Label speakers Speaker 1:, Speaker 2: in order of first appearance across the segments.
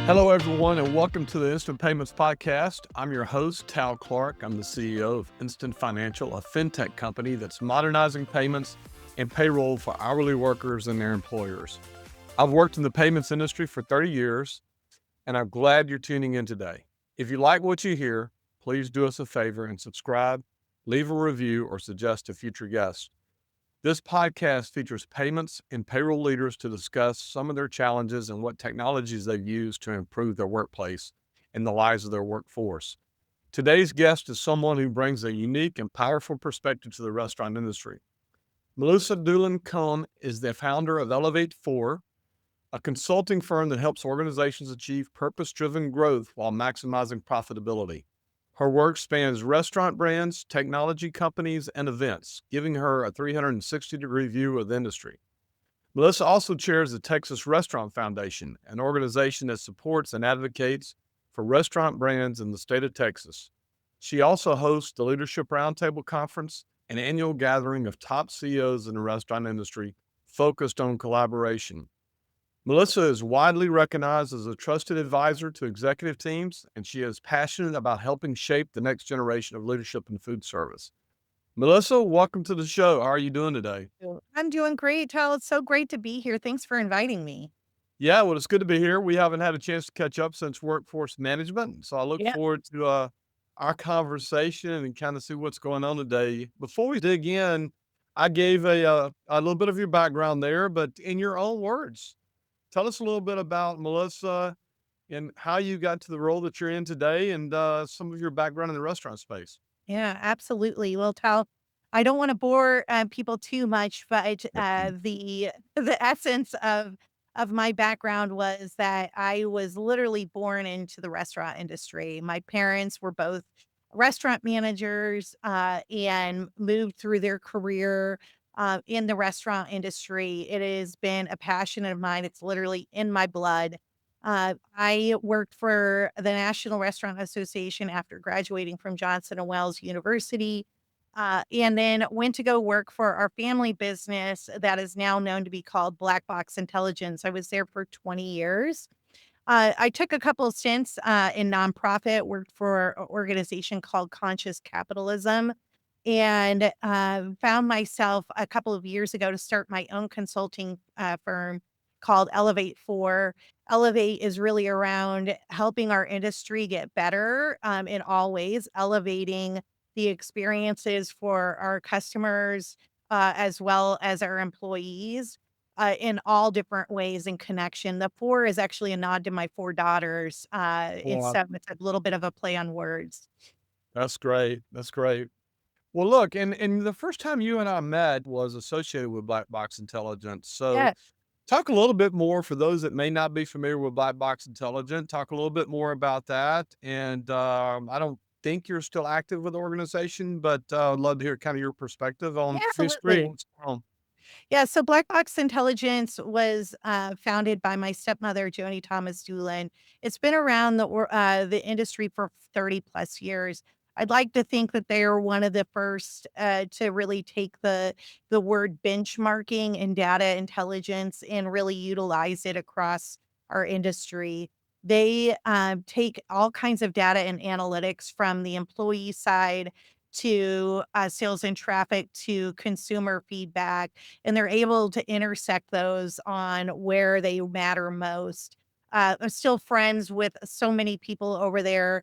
Speaker 1: Hello, everyone, and welcome to the Instant Payments Podcast. I'm your host, Tal Clark. I'm the CEO of Instant Financial, a fintech company that's modernizing payments and payroll for hourly workers and their employers. I've worked in the payments industry for 30 years, and I'm glad you're tuning in today. If you like what you hear, please do us a favor and subscribe, leave a review, or suggest a future guest. This podcast features payments and payroll leaders to discuss some of their challenges and what technologies they've used to improve their workplace and the lives of their workforce. Today's guest is someone who brings a unique and powerful perspective to the restaurant industry. Melissa Doolin-Koehne is the founder of Elevate4, a consulting firm that helps organizations achieve purpose-driven growth while maximizing profitability. Her work spans restaurant brands, technology companies, and events, giving her a 360-degree view of the industry. Melissa also chairs the Texas Restaurant Foundation, an organization that supports and advocates for restaurant brands in the state of Texas. She also hosts the Leadership Roundtable Conference, an annual gathering of top CEOs in the restaurant industry focused on collaboration. Melissa is widely recognized as a trusted advisor to executive teams, and she is passionate about helping shape the next generation of leadership in food service. Melissa, welcome to the show. How are you doing today?
Speaker 2: I'm doing great, Tal. It's so great to be here. Thanks for inviting me.
Speaker 1: Yeah, well, it's good to be here. We haven't had a chance to catch up since workforce management, so I look
Speaker 2: Yeah.
Speaker 1: forward to our conversation and kind of see what's going on today. Before we dig in, I gave a little bit of your background there, but in your own words, tell us a little bit about Melissa and how you got to the role that you're in today and some of your background in the restaurant space.
Speaker 2: Yeah, absolutely. Well, Tal, I don't want to bore people too much, but the essence of my background was that I was literally born into the restaurant industry. My parents were both restaurant managers and moved through their career in the restaurant industry. It has been a passion of mine. It's literally in my blood. I worked for the National Restaurant Association after graduating from Johnson& and Wales University, and then went to go work for our family business that is now known to be called Black Box Intelligence. I was there for 20 years. I took a couple of stints in nonprofit, worked for an organization called Conscious Capitalism, and found myself a couple of years ago to start my own consulting firm called Elevate4. Elevate is really around helping our industry get better in all ways, elevating the experiences for our customers as well as our employees in all different ways in connection. The 4 is actually a nod to my 4 daughters.
Speaker 1: Well,
Speaker 2: It's a little bit of a play on words.
Speaker 1: that's great. That's great. Well, look, and the first time you and I met was associated with Black Box Intelligence. So
Speaker 2: Yeah.
Speaker 1: talk a little bit more for those that may not be familiar with Black Box Intelligence. Talk a little bit more about that. And I don't think you're still active with the organization, but I'd love to hear kind of your perspective on
Speaker 2: Yeah,
Speaker 1: the
Speaker 2: absolutely.
Speaker 1: experience.
Speaker 2: Yeah, so Black Box Intelligence was founded by my stepmother, Joni Thomas Doolin. It's been around the industry for 30 plus years. I'd like to think that they are one of the first to really take the word benchmarking and data intelligence and really utilize it across our industry. They take all kinds of data and analytics from the employee side to sales and traffic to consumer feedback, and they're able to intersect those on where they matter most. I'm still friends with so many people over there.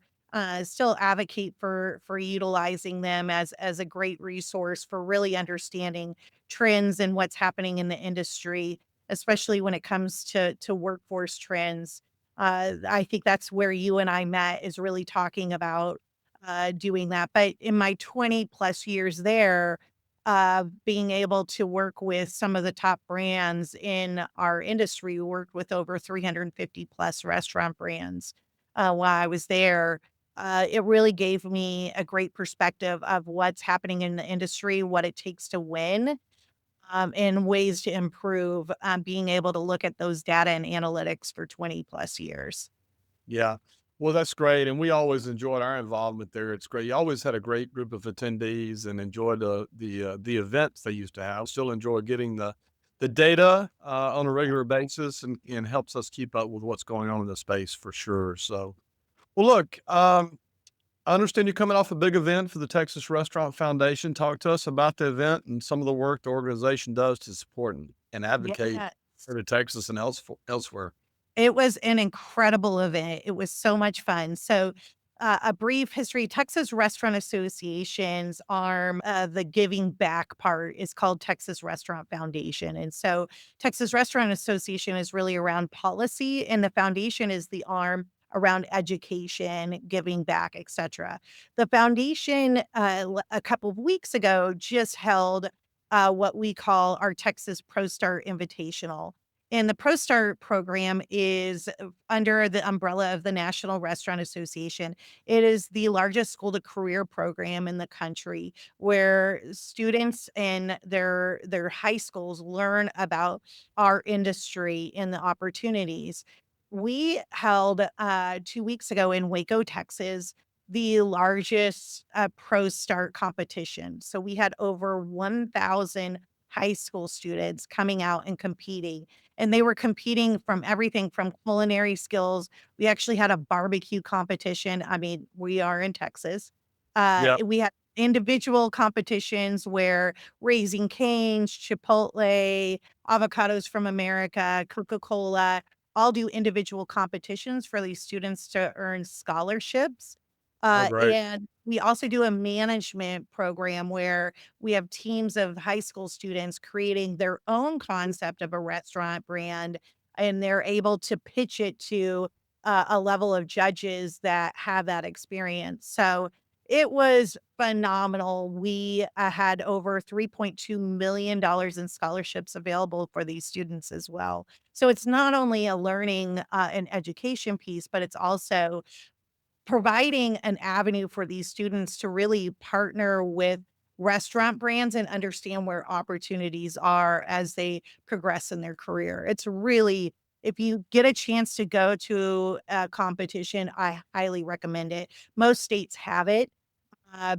Speaker 2: Still advocate for utilizing them as a great resource for really understanding trends and what's happening in the industry, especially when it comes to workforce trends. I think that's where you and I met is really talking about doing that. But in my 20 plus years there, being able to work with some of the top brands in our industry. We worked with over 350 plus restaurant brands while I was there. It really gave me a great perspective of what's happening in the industry, what it takes to win, and ways to improve. Being able to look at those data and analytics for 20 plus years.
Speaker 1: Yeah. Well, that's great, and we always enjoyed our involvement there. It's great. You always had a great group of attendees and enjoyed the events they used to have. Still enjoy getting the the data on a regular basis and helps us keep up with what's going on in the space for sure. So, well, look, I understand you're coming off a big event for the Texas Restaurant Foundation. Talk to us about the event and some of the work the organization does to support and advocate
Speaker 2: Yes.
Speaker 1: for Texas and elsewhere.
Speaker 2: It was an incredible event. It was so much fun. So, a brief history, Texas Restaurant Association's arm, the giving back part is called Texas Restaurant Foundation. And so Texas Restaurant Association is really around policy, and the foundation is the arm around education, giving back, etc. The foundation, a couple of weeks ago, just held what we call our Texas ProStart Invitational. And the ProStart program is under the umbrella of the National Restaurant Association. It is the largest school to career program in the country where students in their high schools learn about our industry and the opportunities. We held 2 weeks ago in Waco, Texas, the largest ProStart competition. So we had over 1,000 high school students coming out and competing, and they were competing from everything from culinary skills. We actually had a barbecue competition. I mean, we are in Texas.
Speaker 1: Yeah.
Speaker 2: We had individual competitions where Raising Cane's, Chipotle, Avocados from America, Coca-Cola all do individual competitions for these students to earn scholarships.
Speaker 1: Oh, great.
Speaker 2: And we also do a management program where we have teams of high school students creating their own concept of a restaurant brand, and they're able to pitch it to a level of judges that have that experience. So it was phenomenal. We had over $3.2 million in scholarships available for these students as well. So it's not only a learning and education piece, but it's also providing an avenue for these students to really partner with restaurant brands and understand where opportunities are as they progress in their career. It's really, if you get a chance to go to a competition, I highly recommend it. Most states have it,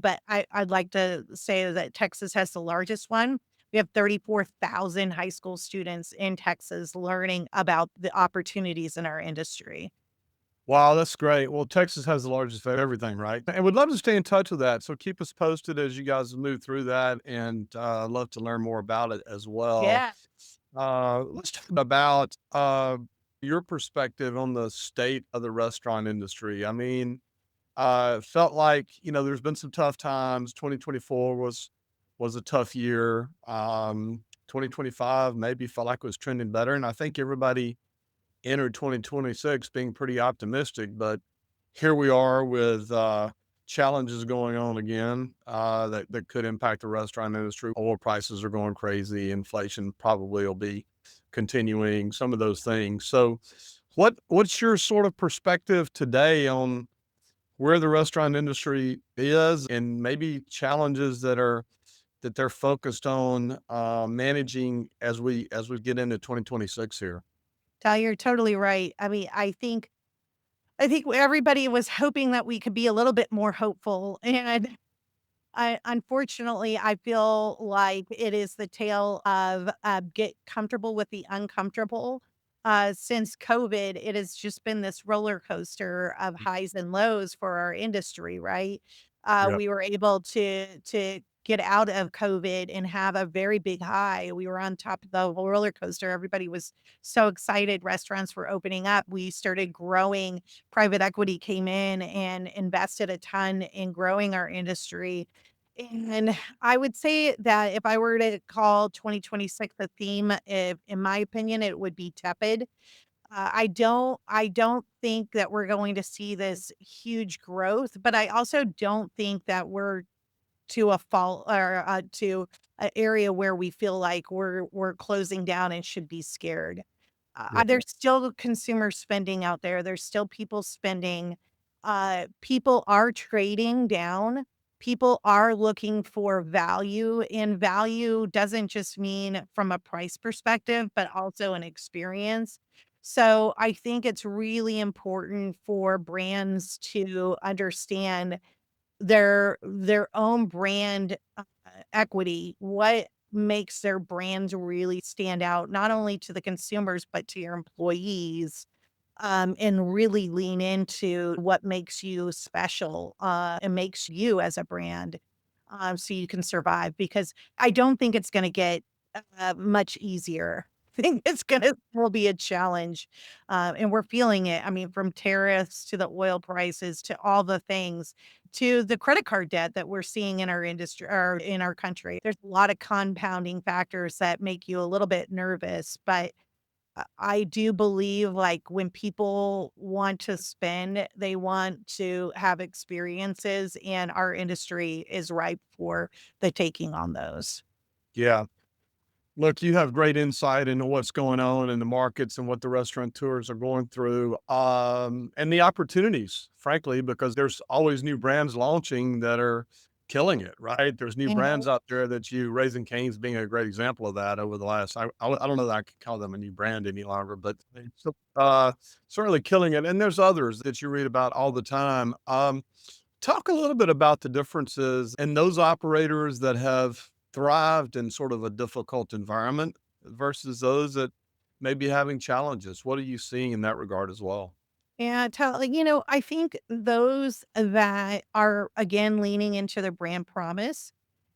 Speaker 2: but I'd like to say that Texas has the largest one. We have 34,000 high school students in Texas learning about the opportunities in our industry.
Speaker 1: Wow, that's great. Well, Texas has the largest of everything, right? And we'd love to stay in touch with that. So keep us posted as you guys move through that, and love to learn more about it as well.
Speaker 2: Yeah.
Speaker 1: Let's talk about your perspective on the state of the restaurant industry. I mean, felt like there's been some tough times. 2024 was a tough year. 2025 maybe felt like it was trending better, and I think everybody entered 2026 being pretty optimistic, but here we are with challenges going on again that could impact the restaurant industry. Oil prices are going crazy. Inflation probably will be continuing, some of those things. So, what's your sort of perspective today on where the restaurant industry is and maybe challenges that they're focused on managing as we get into 2026 here?
Speaker 2: Tal, you're totally right. I mean, I think everybody was hoping that we could be a little bit more hopeful, and I feel like it is the tale of, get comfortable with the uncomfortable. Since COVID, it has just been this roller coaster of highs and lows for our industry, right?
Speaker 1: Yep.
Speaker 2: We were able to get out of COVID and have a very big high. We were on top of the roller coaster. Everybody was so excited. Restaurants were opening up. We started growing. Private equity came in and invested a ton in growing our industry, and I would say that if I were to call 2026 a theme, if in my opinion, it would be tepid. I don't think that we're going to see this huge growth, but I also don't think that we're to a fall or to an area where we feel like we're closing down and should be scared.
Speaker 1: Yeah.
Speaker 2: There's still consumer spending out there. There's still people spending. People are trading down. People are looking for value, and value doesn't just mean from a price perspective, but also an experience. So I think it's really important for brands to understand their own brand equity. makes their brands really stand out, not only to the consumers, but to your employees, and really lean into what makes you special, and makes you as a brand, so you can survive. Because I don't think it's going to get much easier. I think it's going to will be a challenge, and we're feeling it. I mean, from tariffs to the oil prices to all the things to the credit card debt that we're seeing in our industry or in our country. There's a lot of compounding factors that make you a little bit nervous, but I do believe, like, when people want to spend, they want to have experiences, and our industry is ripe for the taking on those.
Speaker 1: Yeah. Look, you have great insight into what's going on in the markets and what the restaurateurs are going through, and the opportunities, frankly, because there's always new brands launching that are killing it, right? There's new
Speaker 2: Mhm.
Speaker 1: brands out there that you Raising Cane's being a great example of that over the last, I don't know that I could call them a new brand any longer, but certainly killing it. And there's others that you read about all the time. Talk a little bit about the differences in those operators that have thrived in sort of a difficult environment versus those that may be having challenges. What are you seeing in that regard as well?
Speaker 2: Yeah, I think those that are again leaning into their brand promise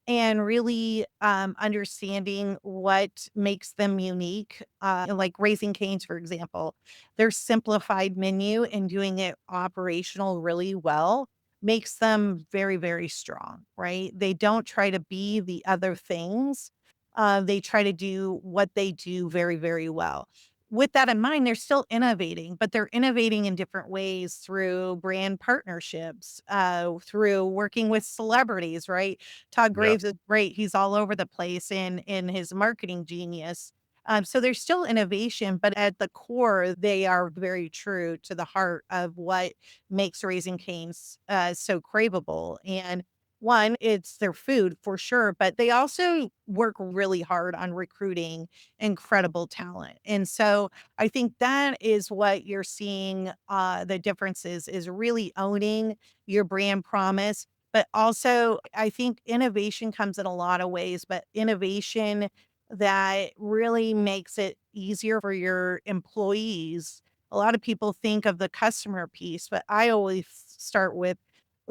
Speaker 2: and really understanding what makes them unique, like Raising Cane's, for example, their simplified menu and doing it operational really well makes them very, very strong, right? They don't try to be the other things. They try to do what they do very, very well. With that in mind, they're still innovating, but they're innovating in different ways through brand partnerships, through working with celebrities, right? Todd
Speaker 1: Yeah.
Speaker 2: Graves is great. He's all over the place in his marketing genius. So there's still innovation, but at the core, they are very true to the heart of what makes Raising Cane's so craveable. And one, it's their food for sure, but they also work really hard on recruiting incredible talent. And so I think that is what you're seeing, the differences is really owning your brand promise. But also, I think innovation comes in a lot of ways, but innovation that really makes it easier for your employees. A lot of people think of the customer piece, but I always start with,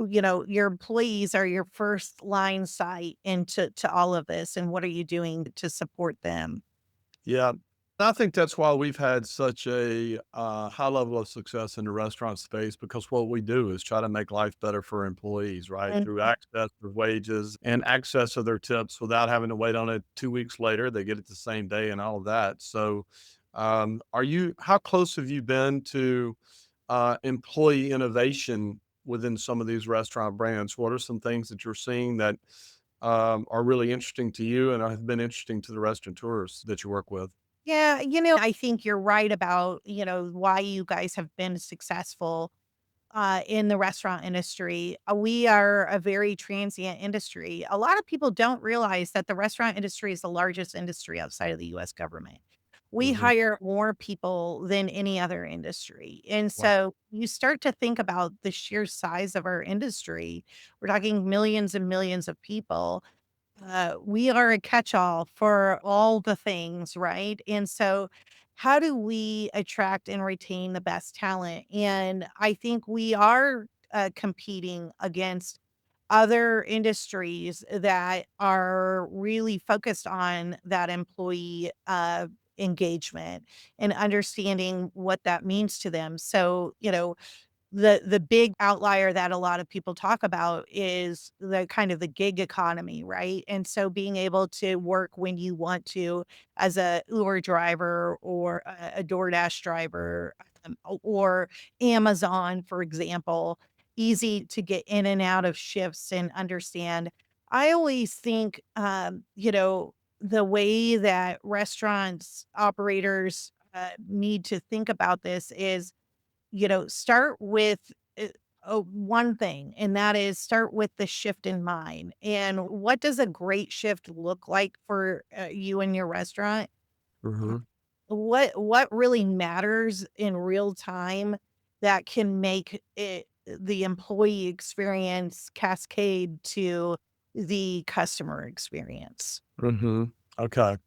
Speaker 2: your employees are your first line sight into all of this. And what are you doing to support them?
Speaker 1: Yeah. I think that's why we've had such a high level of success in the restaurant space because what we do is try to make life better for employees, right? Through access to wages and access to their tips without having to wait on it 2 weeks later. They get it the same day and all of that. So, how close have you been to employee innovation within some of these restaurant brands? What are some things that you're seeing that are really interesting to you and have been interesting to the restaurateurs that you work with?
Speaker 2: Yeah, I think you're right about, why you guys have been successful in the restaurant industry. We are a very transient industry. A lot of people don't realize that the restaurant industry is the largest industry outside of the US government. We
Speaker 1: Mhm.
Speaker 2: hire more people than any other industry. And
Speaker 1: Wow.
Speaker 2: so you start to think about the sheer size of our industry. We're talking millions and millions of people. We are a catch-all for all the things, right? And so, how do we attract and retain the best talent? And I think we are competing against other industries that are really focused on that employee engagement and understanding what that means to them. So, the big outlier that a lot of people talk about is the kind of the gig economy, right? And so being able to work when you want to as a Uber driver or a DoorDash driver, or Amazon, for example, easy to get in and out of shifts and understand. I always think, the way that restaurants operators need to think about this is, start with one thing, and that is start with the shift in mind. And what does a great shift look like for you and your restaurant?
Speaker 1: Mhm.
Speaker 2: What really matters in real time that can make it the employee experience cascade to the customer experience.
Speaker 1: Hmm. Okay.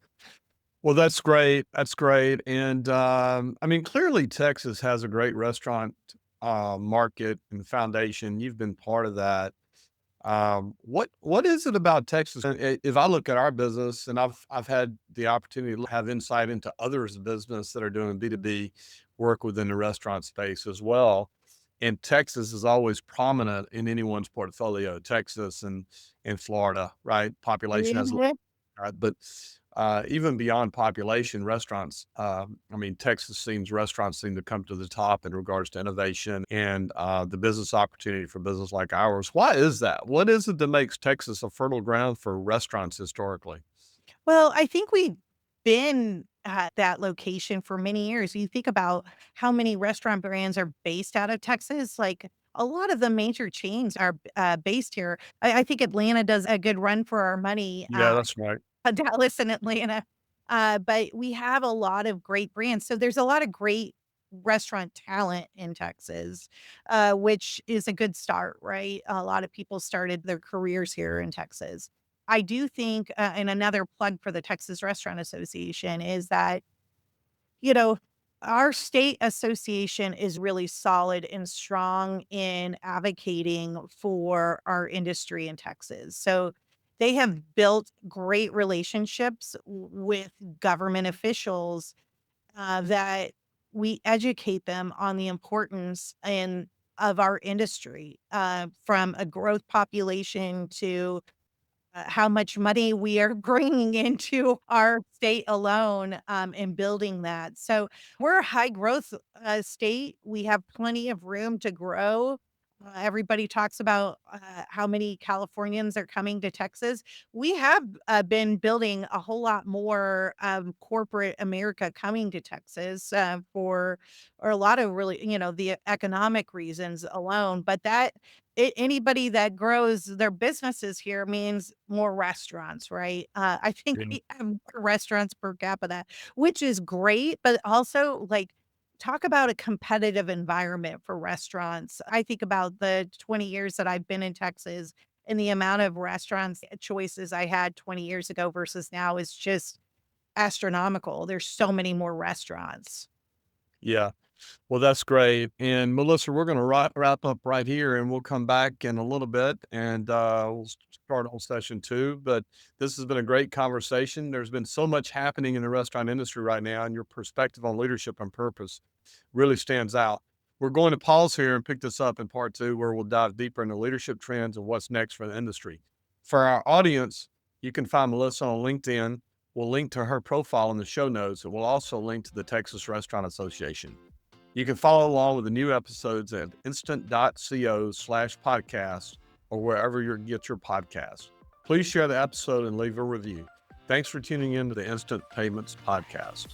Speaker 1: Well, that's great. That's great. And I mean, clearly Texas has a great restaurant market and foundation. You've been part of that. What is it about Texas? If I look at our business, and I've had the opportunity to have insight into others' business that are doing B2B work within the restaurant space as well. And Texas is always prominent in anyone's portfolio. Texas and Florida, right? Population has
Speaker 2: Mhm.
Speaker 1: right? But even beyond population, restaurants. I mean, restaurants seem to come to the top in regards to innovation and the business opportunity for business like ours. Why is that? What is it that makes Texas a fertile ground for restaurants historically?
Speaker 2: Well, I think we've been at that location for many years. You think about how many restaurant brands are based out of Texas, like, a lot of the major chains are, based here. I think Atlanta does a good run for our money,
Speaker 1: Yeah, that's right.
Speaker 2: Dallas and Atlanta, but we have a lot of great brands. So there's a lot of great restaurant talent in Texas, which is a good start, right? A lot of people started their careers here in Texas. I do think, and another plug for the Texas Restaurant Association is that, you know, our state association is really solid and strong in advocating for our industry in Texas. So they have built great relationships with government officials, that we educate them on the importance of our industry, from a growth population to how much money we are bringing into our state alone, in building that. So we're a high growth state. We have plenty of room to grow. Everybody talks about how many Californians are coming to Texas. We have been building a whole lot more corporate America coming to Texas for or a lot of really, the economic reasons alone. But anybody that grows their businesses here means more restaurants, right? I think
Speaker 1: Yeah.
Speaker 2: we have more restaurants per capita, which is great, but also, like, talk about a competitive environment for restaurants. I think about the 20 years that I've been in Texas and the amount of restaurants choices I had 20 years ago versus now is just astronomical. There's so many more restaurants.
Speaker 1: Yeah. Well, that's great. And Melissa, we're going to wrap up right here and we'll come back in a little bit and we'll start on session two. But this has been a great conversation. There's been so much happening in the restaurant industry right now, and your perspective on leadership and purpose really stands out. We're going to pause here and pick this up in part two, where we'll dive deeper into leadership trends and what's next for the industry. For our audience, you can find Melissa on LinkedIn. We'll link to her profile in the show notes, and we'll also link to the Texas Restaurant Association. You can follow along with the new episodes at instant.co/podcast or wherever you get your podcasts. Please share the episode and leave a review. Thanks for tuning in to the Instant Payments Podcast.